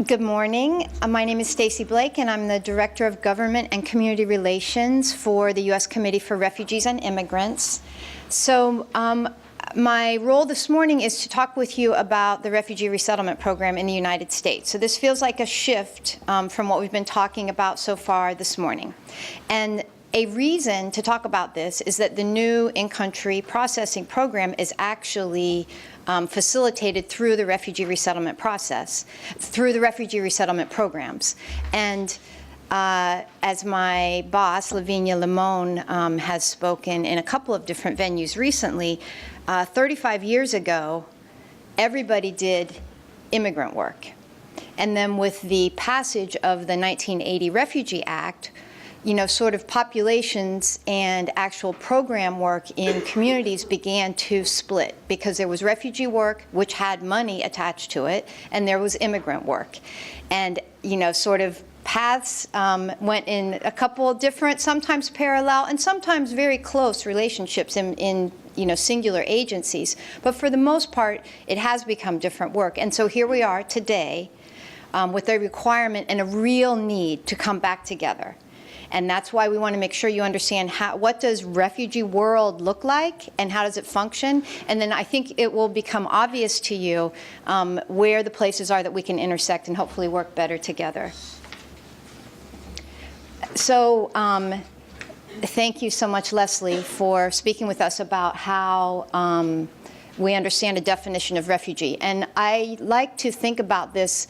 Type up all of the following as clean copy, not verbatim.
Good morning. My name is Stacie Blake, and I'm the Director of Government and Community Relations for the U.S. Committee for Refugees and Immigrants. So my role this morning is to talk with you about the Refugee Resettlement Program in the United States. So this feels like a shift from what we've been talking about so far this morning. And a reason to talk about this is that the new in-country processing program is actually facilitated through the refugee resettlement process, through the refugee resettlement programs. And as my boss, Lavinia Limon, has spoken in a couple of different venues recently, 35 years ago, everybody did immigrant work. And then with the passage of the 1980 Refugee Act, sort of populations and actual program work in communities began to split because there was refugee work, which had money attached to it, and there was immigrant work. And, sort of paths went in a couple different, sometimes parallel, and sometimes very close relationships in singular agencies. But for the most part, it has become different work. And so here we are today with a requirement and a real need to come back together. And that's why we want to make sure you understand what does refugee world look like and how does it function. And then I think it will become obvious to you where the places are that we can intersect and hopefully work better together. So thank you so much, Leslie, for speaking with us about how we understand a definition of refugee. And I like to think about this.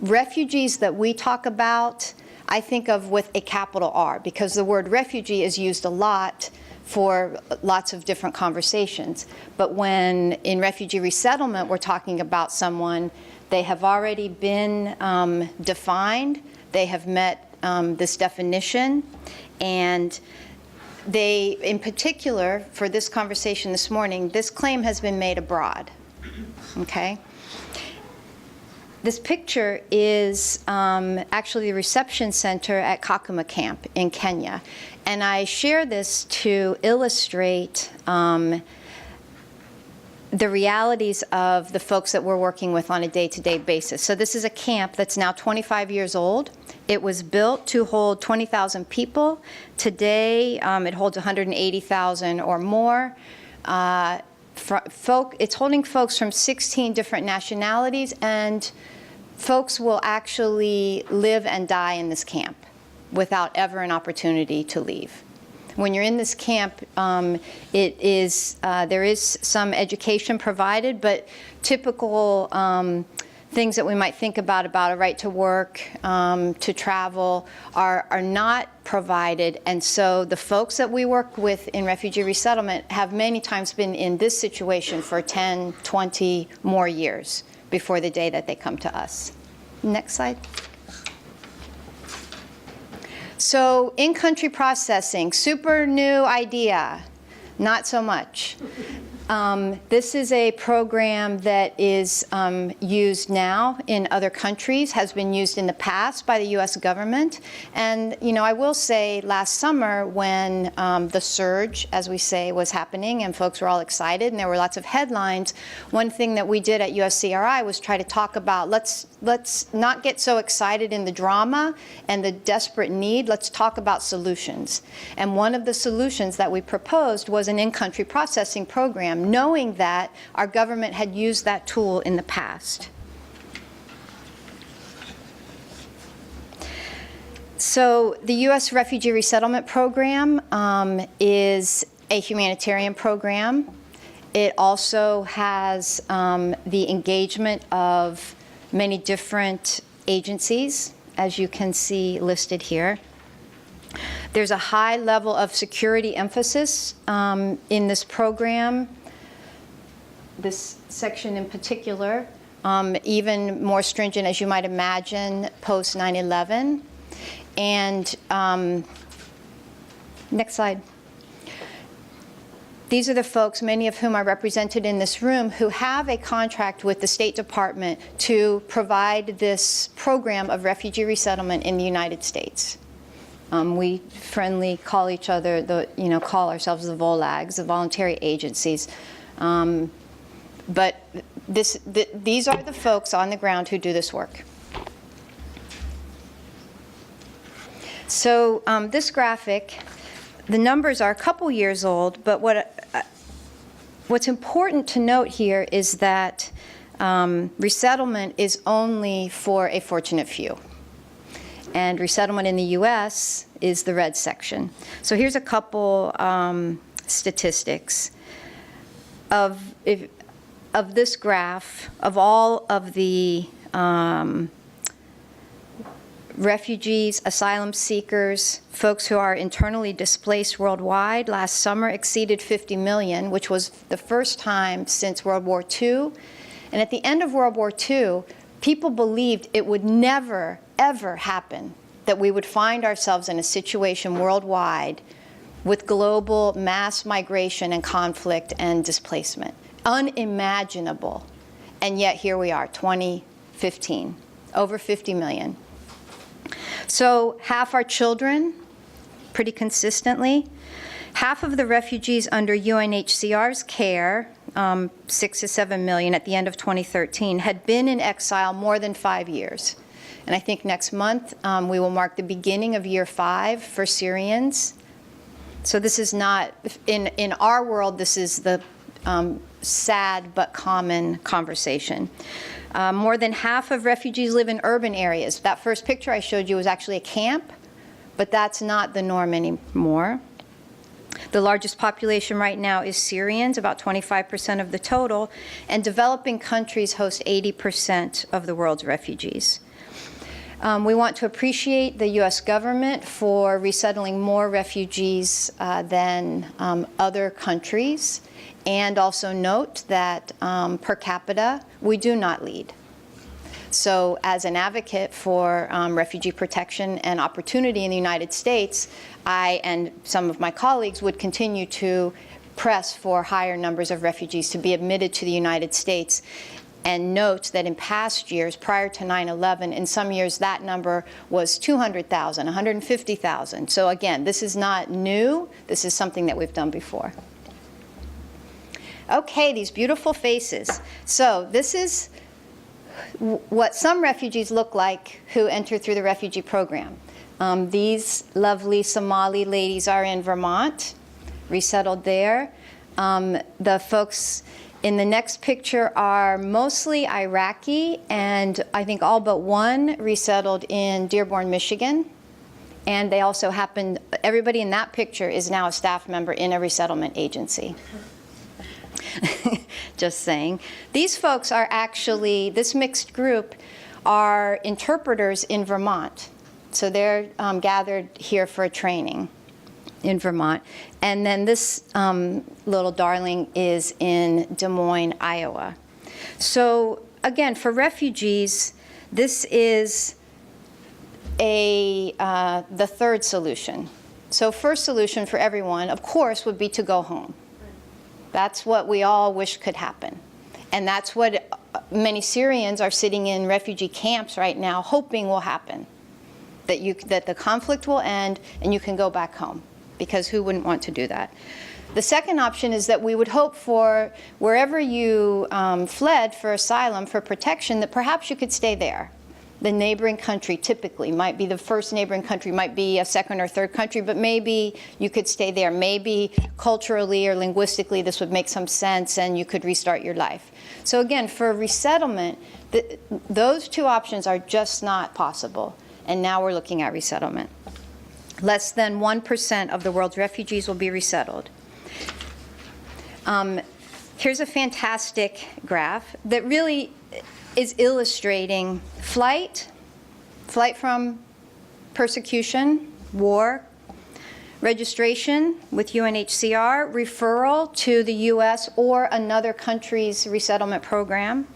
Refugees that we talk about, I think of with a capital R, because the word refugee is used a lot for lots of different conversations. But when in refugee resettlement we're talking about someone, they have already been defined, they have met this definition, and they, in particular, for this conversation this morning, this claim has been made abroad, okay? This picture is actually the reception center at Kakuma Camp in Kenya. And I share this to illustrate the realities of the folks that we're working with on a day-to-day basis. So this is a camp that's now 25 years old. It was built to hold 20,000 people. Today, it holds 180,000 or more. It's holding folks from 16 different nationalities, and folks will actually live and die in this camp without ever an opportunity to leave. When you're in this camp, there is some education provided, but typical things that we might think about a right to work, to travel, are not provided. And so the folks that we work with in refugee resettlement have many times been in this situation for 10, 20 more years before the day that they come to us. Next slide. So in-country processing, super new idea, not so much. This is a program that is used now in other countries, has been used in the past by the U.S. government. And, I will say last summer when the surge, as we say, was happening and folks were all excited and there were lots of headlines, one thing that we did at USCRI was try to talk about let's not get so excited in the drama and the desperate need. Let's talk about solutions. And one of the solutions that we proposed was an in-country processing program, knowing that our government had used that tool in the past. So the U.S. Refugee Resettlement Program is a humanitarian program. It also has the engagement of many different agencies, as you can see listed here. There's a high level of security emphasis in this program. This section in particular, even more stringent, as you might imagine, post 9/11. And next slide. These are the folks, many of whom are represented in this room, who have a contract with the State Department to provide this program of refugee resettlement in the United States. We friendly call each other, call ourselves the VOLAGs, the voluntary agencies. But these are the folks on the ground who do this work. So this graphic, the numbers are a couple years old, but what's important to note here is that resettlement is only for a fortunate few. And resettlement in the U.S. is the red section. So here's a couple statistics of this graph of all of the refugees, asylum seekers, folks who are internally displaced worldwide. Last summer exceeded 50 million, which was the first time since World War II. And at the end of World War II, people believed it would never, ever happen that we would find ourselves in a situation worldwide with global mass migration and conflict and displacement. Unimaginable. And yet here we are, 2015, over 50 million. So half are children, pretty consistently. Half of the refugees under UNHCR's care, 6 to 7 million at the end of 2013, had been in exile more than 5 years. And I think next month we will mark the beginning of year 5 for Syrians. So this is not, in our world, this is the sad but common conversation. More than half of refugees live in urban areas. That first picture I showed you was actually a camp, but that's not the norm anymore. The largest population right now is Syrians, about 25% of the total, and developing countries host 80% of the world's refugees. We want to appreciate the U.S. government for resettling more refugees than other countries, and also note that per capita, we do not lead. So as an advocate for refugee protection and opportunity in the United States, I and some of my colleagues would continue to press for higher numbers of refugees to be admitted to the United States. And note that in past years, prior to 9/11, in some years that number was 200,000, 150,000. So again, this is not new. This is something that we've done before. Okay, these beautiful faces. So this is what some refugees look like who enter through the refugee program. These lovely Somali ladies are in Vermont, resettled there. The folks in the next picture are mostly Iraqi, and I think all but one resettled in Dearborn, Michigan. And they also happen, everybody in that picture is now a staff member in a resettlement agency. Just saying. These folks are actually, this mixed group are interpreters in Vermont. So they're gathered here for a training in Vermont. And then this little darling is in Des Moines, Iowa. So again, for refugees, this is the third solution. So first solution for everyone, of course, would be to go home. That's what we all wish could happen. And that's what many Syrians are sitting in refugee camps right now hoping will happen. That the conflict will end and you can go back home. Because who wouldn't want to do that? The second option is that we would hope for wherever you fled for asylum, for protection, that perhaps you could stay there. The neighboring country typically might be the first neighboring country, might be a second or third country, but maybe you could stay there. Maybe culturally or linguistically this would make some sense and you could restart your life. So again, for resettlement, those two options are just not possible. And now we're looking at resettlement. Less than 1% of the world's refugees will be resettled. Here's a fantastic graph that really is illustrating flight from persecution, war, registration with UNHCR, referral to the US or another country's resettlement program,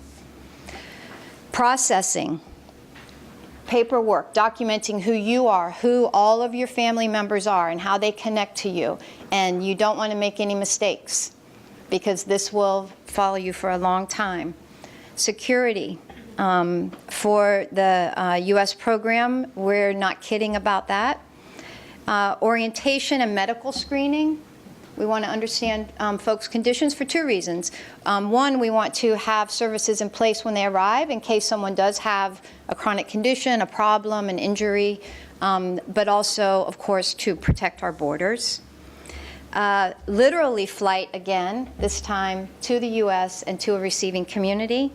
processing, paperwork, documenting who you are, who all of your family members are, and how they connect to you. And you don't want to make any mistakes because this will follow you for a long time. Security. For the US program, we're not kidding about that. Orientation and medical screening. We want to understand folks' conditions for two reasons. One, we want to have services in place when they arrive in case someone does have a chronic condition, a problem, an injury, but also, of course, to protect our borders. Literally flight again, this time to the U.S. and to a receiving community.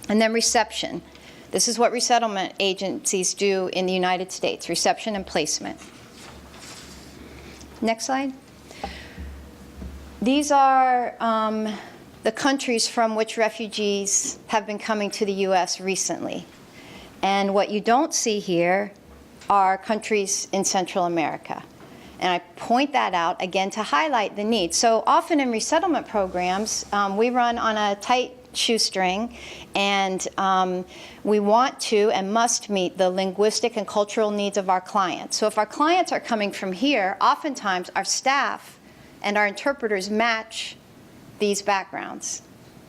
And then reception. This is what resettlement agencies do in the United States, reception and placement. Next slide. These are the countries from which refugees have been coming to the U.S. recently. And what you don't see here are countries in Central America. And I point that out, again, to highlight the need. So often in resettlement programs, we run on a tight shoestring, and we want to and must meet the linguistic and cultural needs of our clients. So if our clients are coming from here, oftentimes our staff and our interpreters match these backgrounds.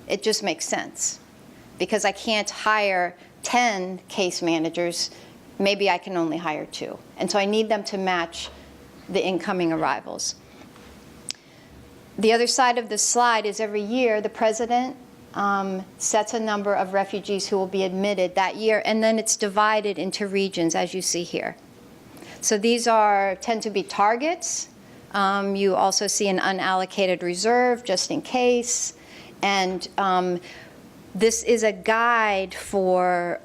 It just makes sense, because I can't hire 10 case managers. Maybe I can only hire 2. And so I need them to match the incoming arrivals. The other side of this slide is every year the president sets a number of refugees who will be admitted that year, and then it's divided into regions, as you see here. So these tend to be targets. You also see an unallocated reserve just in case, and this is a guide for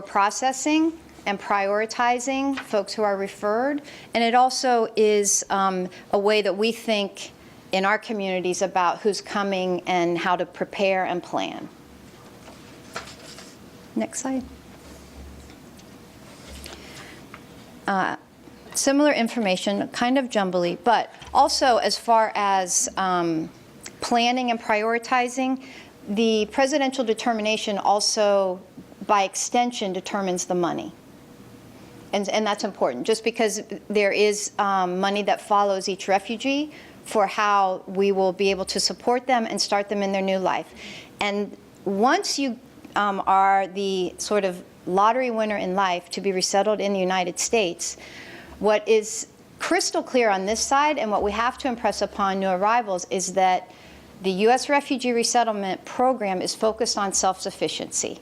processing and prioritizing folks who are referred. And it also is a way that we think in our communities about who's coming and how to prepare and plan. Next slide. Similar information, kind of jumbly, but also as far as planning and prioritizing, the presidential determination also, by extension, determines the money. And that's important, just because there is money that follows each refugee for how we will be able to support them and start them in their new life. And once you are the sort of lottery winner in life to be resettled in the United States, what is crystal clear on this side and what we have to impress upon new arrivals is that the U.S. Refugee Resettlement Program is focused on self-sufficiency.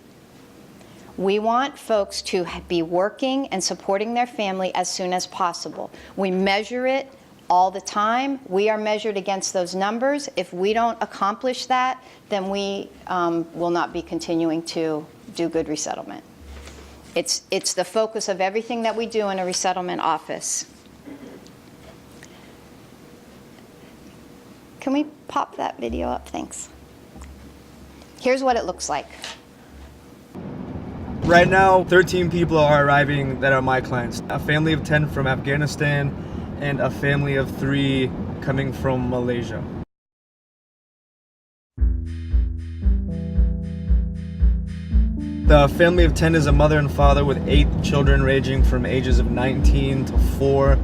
We want folks to be working and supporting their family as soon as possible. We measure it all the time. We are measured against those numbers. If we don't accomplish that, then we will not be continuing to do good resettlement. It's the focus of everything that we do in a resettlement office. Can we pop that video up? Thanks. Here's what it looks like. Right now, 13 people are arriving that are my clients. A family of 10 from Afghanistan and a family of 3 coming from Malaysia. The family of 10 is a mother and father with 8 children ranging from ages of 19 to 4.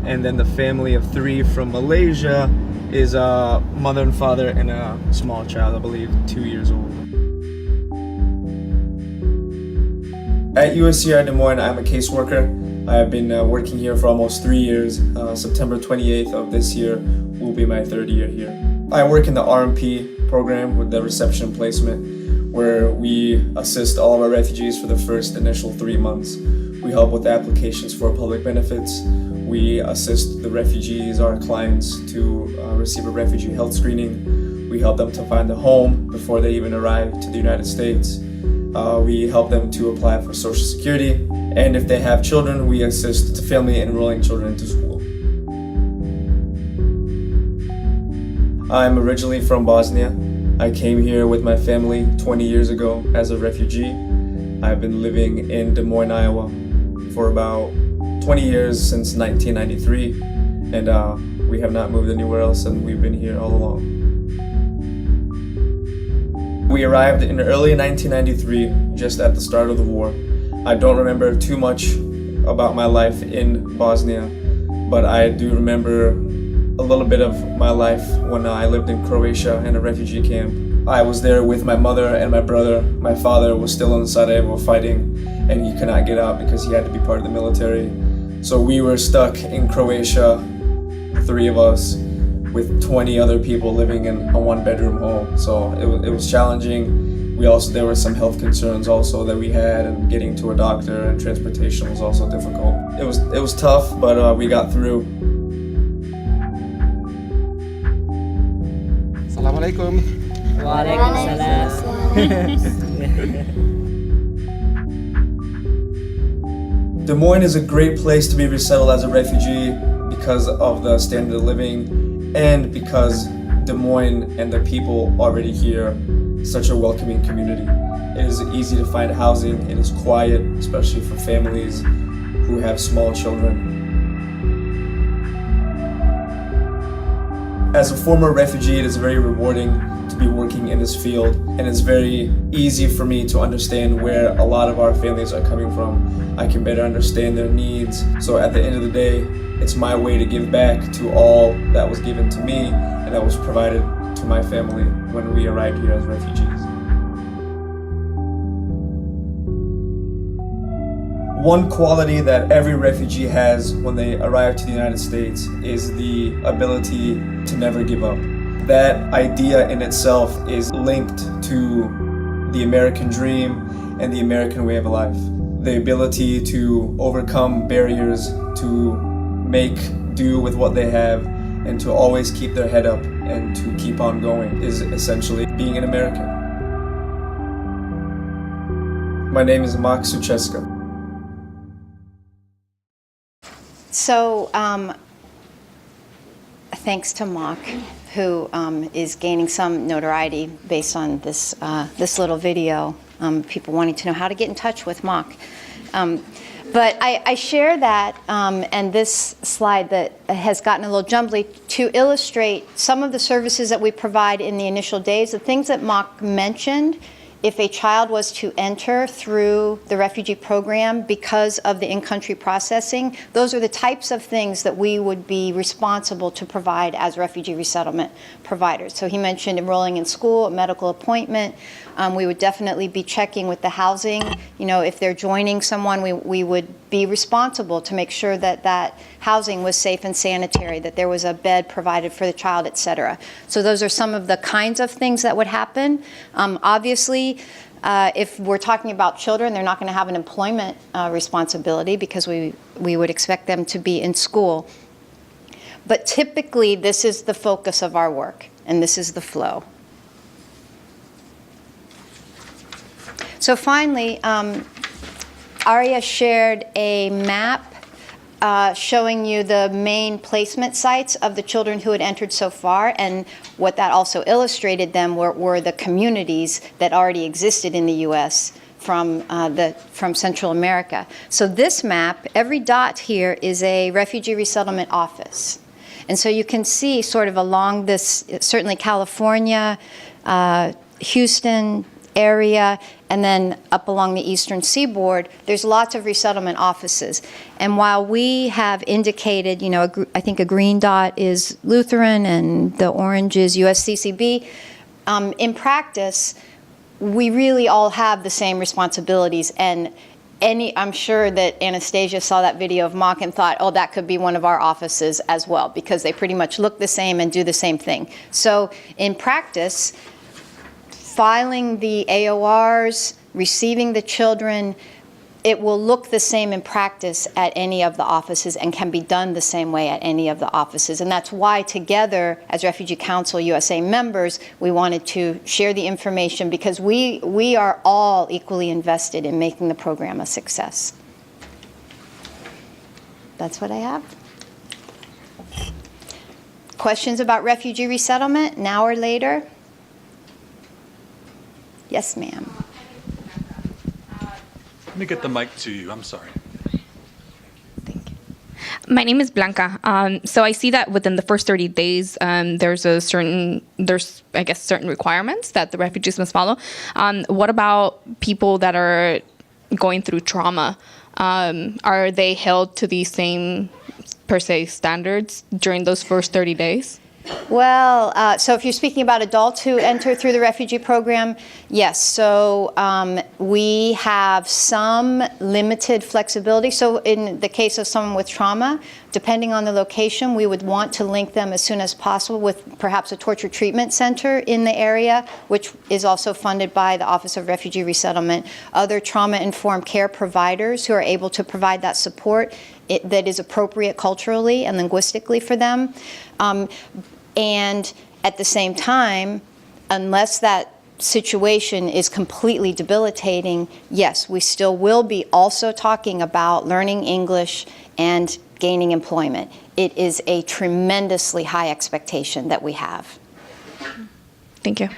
And then the family of 3 from Malaysia is a mother and father and a small child, I believe 2 years old. At USCRI Des Moines, I'm a caseworker. I have been working here for almost 3 years. September 28th of this year will be my 3rd year here. I work in the RMP program with the reception placement, where we assist all of our refugees for the first initial 3 months. We help with applications for public benefits. We assist the refugees, our clients, to receive a refugee health screening. We help them to find a home before they even arrive to the United States. We help them to apply for Social Security, and if they have children, we assist the family enrolling children into school. I'm originally from Bosnia. I came here with my family 20 years ago as a refugee. I've been living in Des Moines, Iowa for about 20 years since 1993, and we have not moved anywhere else, and we've been here all along. We arrived in early 1993, just at the start of the war. I don't remember too much about my life in Bosnia, but I do remember a little bit of my life when I lived in Croatia in a refugee camp. I was there with my mother and my brother. My father was still in Sarajevo fighting, and he could not get out because he had to be part of the military. So we were stuck in Croatia 3 of us with 20 other people living in a 1-bedroom home. So it was challenging. There were some health concerns also that we had, and getting to a doctor and transportation was also difficult. It was tough, but we got through. Assalamualaikum. Waalaikumsalam. Des Moines is a great place to be resettled as a refugee because of the standard of living and because Des Moines and the people already here such a welcoming community. It is easy to find housing, it is quiet, especially for families who have small children. As a former refugee, it is very rewarding to be working in this field, and it's very easy for me to understand where a lot of our families are coming from. I can better understand their needs. So at the end of the day, it's my way to give back to all that was given to me and that was provided to my family when we arrived here as refugees. One quality that every refugee has when they arrive to the United States is the ability to never give up. That idea in itself is linked to the American dream and the American way of life. The ability to overcome barriers, to make do with what they have, and to always keep their head up and to keep on going is essentially being an American. My name is Mark Sucheska. So, thanks to Mock, who is gaining some notoriety based on this little video. People wanting to know how to get in touch with Mock. But I share that and this slide that has gotten a little jumbly to illustrate some of the services that we provide in the initial days. The things that Mock mentioned, if a child was to enter through the refugee program because of the in-country processing, those are the types of things that we would be responsible to provide as refugee resettlement providers. So he mentioned enrolling in school, a medical appointment. We would definitely be checking with the housing. You know, if they're joining someone, we would be responsible to make sure that that housing was safe and sanitary, that there was a bed provided for the child, etc. So those are some of the kinds of things that would happen. Obviously, if we're talking about children, they're not going to have an employment responsibility because we would expect them to be in school. But typically, this is the focus of our work, and this is the flow. So finally, Aria shared a map showing you the main placement sites of the children who had entered so far, and what that also illustrated them were the communities that already existed in the U.S. from Central America. So this map, every dot here is a refugee resettlement office. And so you can see sort of along this, certainly California, Houston area, and then up along the eastern seaboard, there's lots of resettlement offices. And while we have indicated, you know, I think a green dot is Lutheran and the orange is USCCB, in practice, we really all have the same responsibilities. And I'm sure that Anastasia saw that video of Mock and thought, oh, that could be one of our offices as well, because they pretty much look the same and do the same thing. So in practice, filing the AORs, receiving the children, it will look the same in practice at any of the offices and can be done the same way at any of the offices. And that's why together, as Refugee Council USA members, we wanted to share the information because we are all equally invested in making the program a success. That's what I have. Questions about refugee resettlement, now or later? Yes, ma'am. Let me get the mic to you. I'm sorry. Thank you. My name is Blanca. So I see that within the first 30 days, there's certain requirements that the refugees must follow. What about people that are going through trauma? Are they held to the same, per se, standards during those first 30 days? Well, so if you're speaking about adults who enter through the refugee program, yes. So we have some limited flexibility. So in the case of someone with trauma, depending on the location, we would want to link them as soon as possible with perhaps a torture treatment center in the area, which is also funded by the Office of Refugee Resettlement. Other trauma-informed care providers who are able to provide that support that is appropriate culturally and linguistically for them. And at the same time, unless that situation is completely debilitating, yes, we still will be also talking about learning English and gaining employment. It is a tremendously high expectation that we have. Thank you.